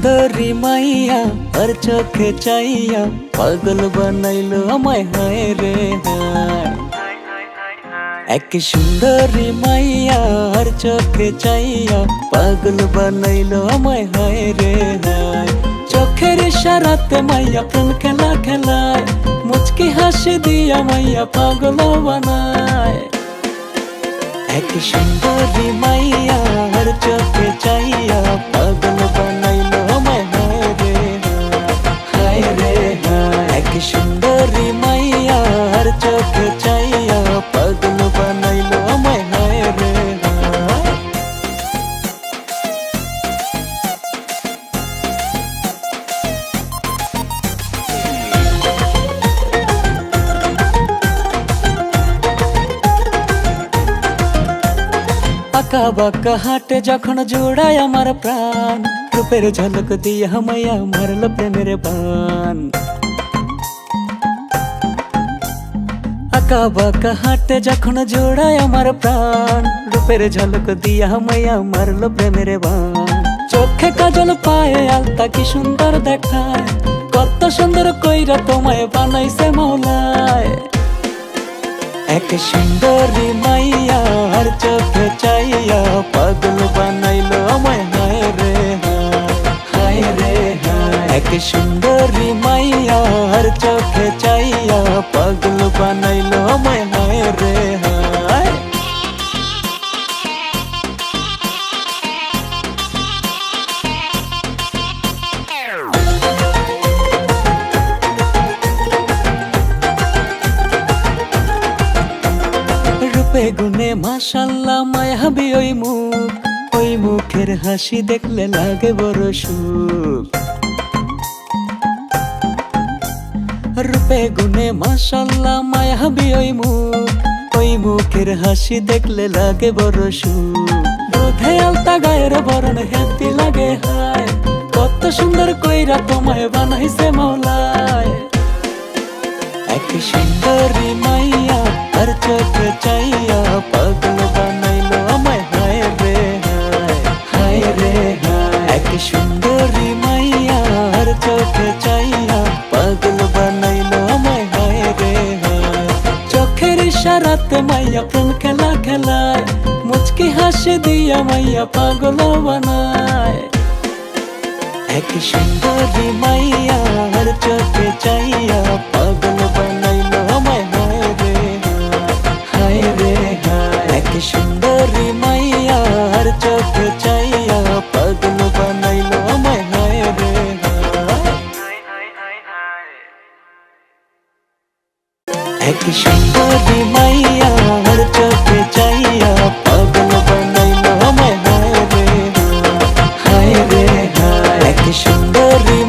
সুন্দরী মাইয়া আর চোখে চাইয়া পাগল বানাইলো আমায় হায় রে হায়। এক সুন্দরী মাইয়া আর চোখে চাইয়া পাগল বানাইলো আমায় হায় রে হায়। চোখের ইশারাতে মাইয়া প্রেম খেলা খেলায়, মুচকি হাসি দিয়া মাইয়া পাগল বানায়। এক সুন্দরী মাইয়া আর চোখে চাইয়া পাগল বানাইলো আমায় হায় রে হায় রে হায়। এক সুন্দরী মাইয়া আর চোখে চাইয়া পাগল বানাইলো আমায় হায় রে হায়। আঁকা বাঁকা হাটে যখন জোড়ায় আমার প্রাণ, রূপের ঝলক দিয়ে মাইয়া মারল প্রেমের বান। আঁকা বাঁকা হাটে যখন জোড়ায় আমার প্রাণ, রূপের ঝলক দিয়ে মাইয়া মারল প্রেমের বান। চোখে কাজল পায়ে আলতা কি সুন্দর দেখায়, কত সুন্দর কইরা তোমায় বানাইছে মৌলায়। এক সুন্দরী মাইয়া আর চোখে চাইয়া পাগল বানাইলো আমায় হায় রে হায় রে হায়। এক সুন্দরী মাইয়া আর চোখে চাইয়া পাগল বানাইলো আমায় হায় রে হায়। রূপে গুণে মাশাল্লাহ মায়াবী ওই মুখ, ওই মুখের হাসি দেখলে লাগে বড় সুখ। রূপে গুণে মাশাল্লাহ মায়াবী ওই মুখ, ওই মুখের হাসি দেখলে লাগে বড় সুখ। দুধে আলতা গায়ের বরণ হেব্বি লাগে হায়, কত সুন্দর কইরা তোমায় বানাইছে মৌলায়। এক সুন্দরী মাইয়া আর চোখে চাইয়া পাগল বানাইলো আমায় হায় রে হায় রে হায়। এক সুন্দরী মাইয়া আর চোখে চাইয়া পাগল বানাইলো আমায় হায় রে হায়। চোখের ইশারাতে মাইয়া প্রেম খেলা খেলায়, মুচকি হাসি দিয়া মাইয়া পাগল বানায়। এক সুন্দরী মাইয়া আর চোখে চাইয়া পাগল বানাইলো আমায় হায় রে হায় রে হায়। এক সুন্দরী মাইয়া আর চোখে চাইয়া পাগল বানাইলো আমায় হায় রে হায়। এক সুন্দরী মাইয়া আর চোখে চাইয়া পাগল বানাইলো আমায় হায় রে হায় রে হায়। এক সুন্দরী